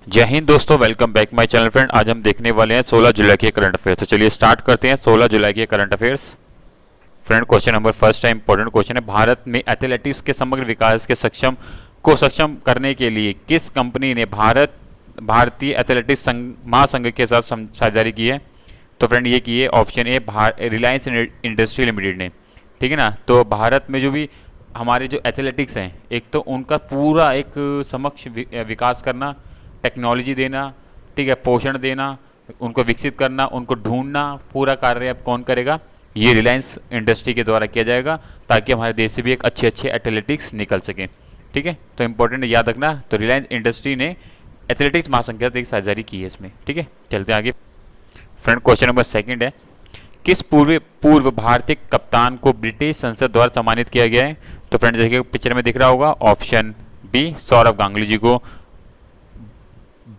जय हिंद दोस्तों, welcome back my channel friend. आज हम देखने वाले हैं 16 जुलाई के करंट अफेयर्स। तो चलिए स्टार्ट करते हैं 16 जुलाई के current affairs. Friend, question number first है, इंपॉर्टेंट क्वेश्चन है। भारत में एथलेटिक्स के समग्र विकास के सक्षम करने के लिए किस कंपनी ने भारतीय एथलेटिक्स महासंघ के साथ साझेदारी की है? तो फ्रेंड ये की है option A, Reliance industry limited ने। ठीक है ना। तो भारत में जो भी हमारे जो एथलेटिक्स हैं, एक तो उनका पूरा एक समक्ष विकास करना, टेक्नोलॉजी देना, ठीक है, पोषण देना, उनको विकसित करना, उनको ढूंढना, पूरा कार्य अब कौन करेगा? ये रिलायंस इंडस्ट्री के द्वारा किया जाएगा, ताकि हमारे देश से भी एक अच्छे अच्छे एथलेटिक्स निकल सकें। ठीक है, तो इंपॉर्टेंट याद रखना। तो रिलायंस इंडस्ट्री ने एथलेटिक्स महासंघ के साथ एक साझेदारी की है इसमें। ठीक है, चलते आगे। फ्रेंड, क्वेश्चन नंबर सेकंड है, किस पूर्व भारतीय कप्तान को ब्रिटिश संसद द्वारा सम्मानित किया गया है? तो फ्रेंड देखिए पिक्चर में दिख रहा होगा, ऑप्शन बी, सौरव गांगुली जी को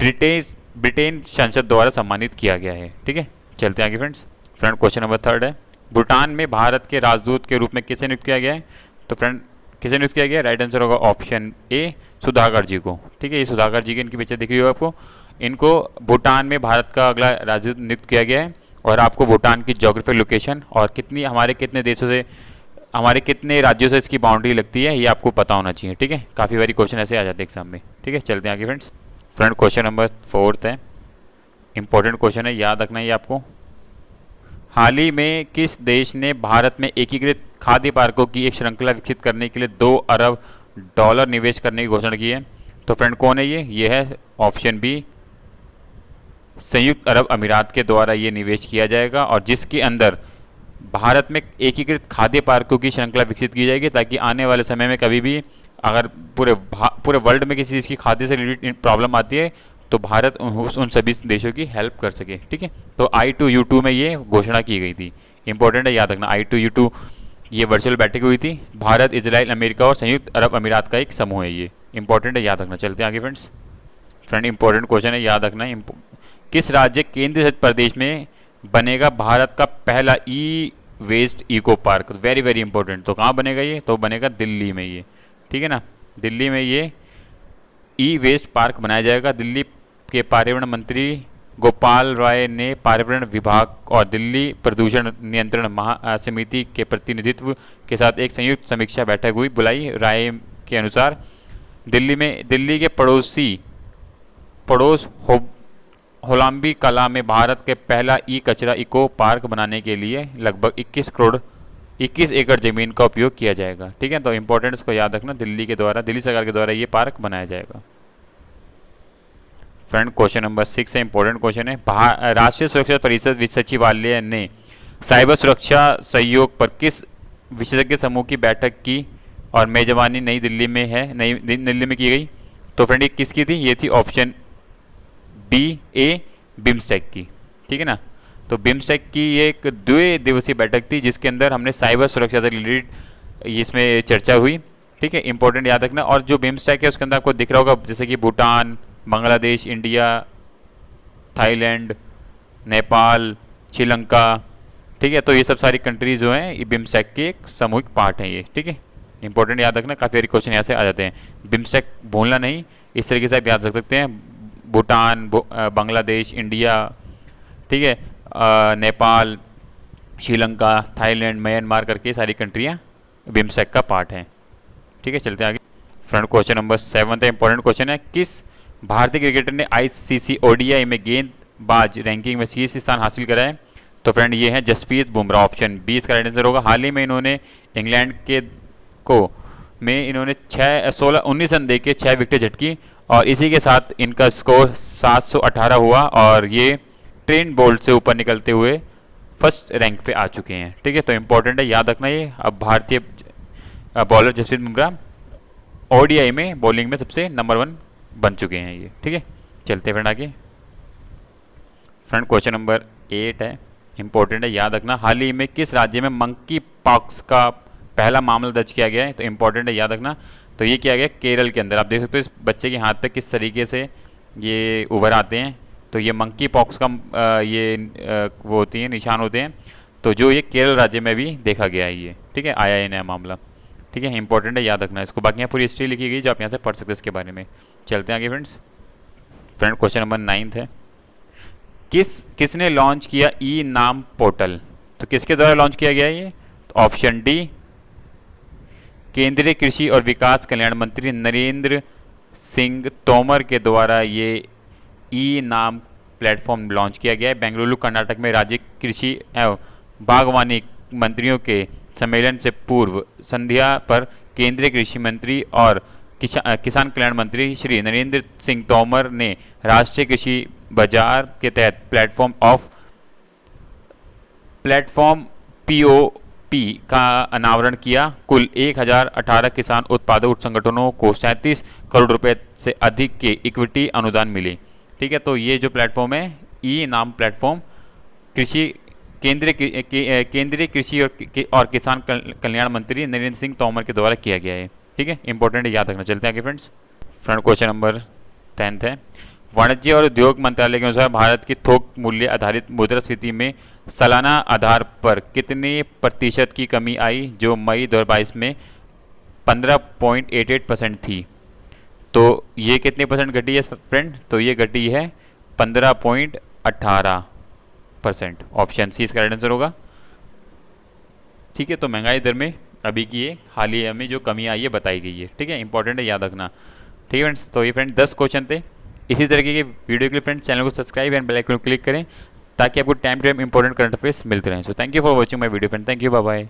ब्रिटेन संसद द्वारा सम्मानित किया गया है। ठीक है, चलते हैं आगे friends. Friend, question number third है, भूटान में भारत के राजदूत के रूप में किसे नियुक्त किया गया है? तो फ्रेंड किसे नियुक्त किया गया है? राइट आंसर होगा ऑप्शन ए, सुधाकर जी को। ठीक है, ये सुधाकर जी की इनकी पिक्चर दिख रही हो आपको। इनको भूटान में भारत का अगला राजदूत नियुक्त किया गया है। और आपको भूटान की जोग्राफिकल लोकेशन और कितने देशों से, हमारे कितने राज्यों से इसकी बाउंड्री लगती है, ये आपको पता होना चाहिए। ठीक है, काफ़ी बारी क्वेश्चन ऐसे आ जाते हैं एग्जाम में। ठीक है, चलते हैं आगे friends. Friend, question number fourth है, इंपॉर्टेंट क्वेश्चन है, याद रखना है ये आपको। हाल ही में किस देश ने भारत में एकीकृत खाद्य पार्कों की एक श्रृंखला विकसित करने के लिए $2 अरब निवेश करने की घोषणा की है? तो फ्रेंड कौन है ये है ऑप्शन बी, संयुक्त अरब अमीरात के द्वारा ये निवेश किया जाएगा, और जिसके अंदर भारत में एकीकृत खाद्य पार्कों की श्रृंखला विकसित की जाएगी, ताकि आने वाले समय में कभी भी अगर पूरे वर्ल्ड में किसी चीज़ की खाद्य से रिलेटेड प्रॉब्लम आती है, तो भारत उन सभी देशों की हेल्प कर सके। ठीक है, तो I2U2 में ये घोषणा की गई थी। इंपॉर्टेंट है, याद रखना। I2U2 ये वर्चुअल बैठक हुई थी। भारत, इजराइल, अमेरिका और संयुक्त अरब अमीरात का एक समूह है ये। इंपॉर्टेंट है, याद रखना। चलते हैं आगे फ्रेंड्स। फ्रेंड, इंपॉर्टेंट क्वेश्चन है, याद रखना। किस राज्य केंद्र शासित प्रदेश में बनेगा भारत का पहला E waste eco park? Very very important. तो कहाँ बनेगा ये? तो बनेगा दिल्ली में ये। ठीक है ना, दिल्ली में ये ई वेस्ट पार्क बनाया जाएगा। दिल्ली के पर्यावरण मंत्री गोपाल राय ने पर्यावरण विभाग और दिल्ली प्रदूषण नियंत्रण महासमिति के प्रतिनिधित्व के साथ एक संयुक्त समीक्षा बैठक बुलाई। राय के अनुसार दिल्ली के पड़ोस होलाम्बी कला में भारत के पहला ई कचरा इको पार्क बनाने के लिए लगभग 21 एकड़ जमीन का उपयोग किया जाएगा। ठीक है, तो इंपॉर्टेंस को याद रखना, दिल्ली सरकार के द्वारा ये पार्क बनाया जाएगा। फ्रेंड, क्वेश्चन नंबर 6 है, इंपॉर्टेंट क्वेश्चन है। राष्ट्रीय सुरक्षा परिषद सचिवालय ने साइबर सुरक्षा सहयोग पर किस विशेषज्ञ समूह की बैठक की और मेजबानी नई दिल्ली में की गई? तो फ्रेंड ये किसकी थी? ये थी ऑप्शन बी, ए, बिम्स्टेक की। ठीक है ना, तो बिम्स्टेक की ये एक 2 दिवसीय बैठक थी, जिसके अंदर हमने साइबर सुरक्षा से रिलेटेड इसमें चर्चा हुई। ठीक है, इंपॉर्टेंट याद रखना। और जो बिम्स्टेक है उसके अंदर आपको दिख रहा होगा, जैसे कि भूटान, बांग्लादेश, इंडिया, थाईलैंड, नेपाल, श्रीलंका। ठीक है, तो ये सब सारी कंट्रीज जो हैं ये बिम्स्टेक के एक सामूहिक पार्ट हैं ये। ठीक है, इंपॉर्टेंट याद रखना, काफ़ी सारे क्वेश्चन यहाँ से आ जाते हैं। बिम्स्टेक भूलना नहीं, इस तरीके से आप याद रख सकते हैं। भूटान, बांग्लादेश, इंडिया, ठीक है, नेपाल, श्रीलंका, थाईलैंड, म्यांमार करके सारी कंट्रियाँ बिम्स्टेक का पार्ट हैं। ठीक है, चलते हैं आगे। फ्रेंड, क्वेश्चन नंबर 7 है, इंपॉर्टेंट क्वेश्चन है। किस भारतीय क्रिकेटर ने ICC ODI में गेंदबाज रैंकिंग में शीर्ष स्थान हासिल करा है? तो फ्रेंड ये है जसप्रीत बुमराह। ऑप्शन बी इसका राइट आंसर होगा। हाल ही में इन्होंने इंग्लैंड में इन्होंने 19 रन देके 6 विकेटें झटकी, और इसी के साथ इनका स्कोर 718 हुआ, और ये ट्रेंट बोल्ट से ऊपर निकलते हुए फर्स्ट रैंक पे आ चुके हैं। ठीक है, तो इंपॉर्टेंट है, याद रखना ये। अब भारतीय बॉलर जसप्रीत बुमराह ODI में बॉलिंग में सबसे नंबर 1 बन चुके हैं ये। ठीक है, चलते हैं फ्रेंड आगे। फ्रेंड, क्वेश्चन नंबर 8 है, इंपॉर्टेंट है, याद रखना। हाल ही में किस राज्य में मंकी पॉक्स का पहला मामला दर्ज किया गया है? तो इंपॉर्टेंट है, याद रखना। तो ये किया गया केरल के अंदर। आप देख सकते हो इस बच्चे के हाथ पे किस तरीके से ये उभर आते हैं। तो ये मंकी पॉक्स का वो होती है, निशान होते हैं। तो जो ये केरल राज्य में भी देखा गया है ये। ठीक है, आया है नया मामला। ठीक है, इंपॉर्टेंट है, याद रखना इसको। बाकी यहाँ पूरी हिस्ट्री लिखी गई जो आप यहाँ से पढ़ सकते हैं इसके बारे में। चलते हैं आगे फ्रेंड्स। फ्रेंड क्वेश्चन नंबर 9 है, किसने लॉन्च किया ई नाम पोर्टल? तो किसके द्वारा लॉन्च किया गया ये? तो ऑप्शन डी, केंद्रीय कृषि और विकास कल्याण मंत्री नरेंद्र सिंह तोमर के द्वारा ये ई नाम प्लेटफॉर्म लॉन्च किया गया है। बेंगलुरु कर्नाटक में राज्य कृषि एवं बागवानी मंत्रियों के सम्मेलन से पूर्व संध्या पर केंद्रीय कृषि मंत्री और किसान कल्याण मंत्री श्री नरेंद्र सिंह तोमर ने राष्ट्रीय कृषि बाजार के तहत प्लेटफॉर्म पीओपी का अनावरण किया। कुल 1018 किसान उत्पादक संगठनों को 37 करोड़ रुपए से अधिक के इक्विटी अनुदान मिले। ठीक है, तो ये जो प्लेटफॉर्म है ई नाम प्लेटफॉर्म केंद्रीय कृषि और किसान कल्याण मंत्री नरेंद्र सिंह तोमर के द्वारा किया गया है। ठीक है, इंपॉर्टेंट है, याद रखना। चलते हैं आगे फ्रेंड्स। क्वेश्चन नंबर 10 है, वाणिज्य और उद्योग मंत्रालय के अनुसार भारत की थोक मूल्य आधारित मुद्रास्फीति में सालाना आधार पर कितने प्रतिशत की कमी आई, जो मई 2022 में 15.88% थी? तो ये कितने परसेंट घटी है फ्रेंड? तो ये घटी है 15.18%। ऑप्शन सी इसका राइट आंसर होगा। ठीक है, तो महंगाई दर में अभी की ये हालिया में जो कमी आई है बताई गई है। ठीक है, इंपॉर्टेंट है, याद रखना। ठीक है फ्रेंड्स, तो ये फ्रेंड 10 क्वेश्चन थे। इसी तरीके के वीडियो के लिए फ्रेंड्स चैनल को सब्सक्राइब एंड बेल आइकन को क्लिक करें ताकि आपको time to time important current affairs मिलते रहें। So thank you for watching my video friend. Thank you, bye bye.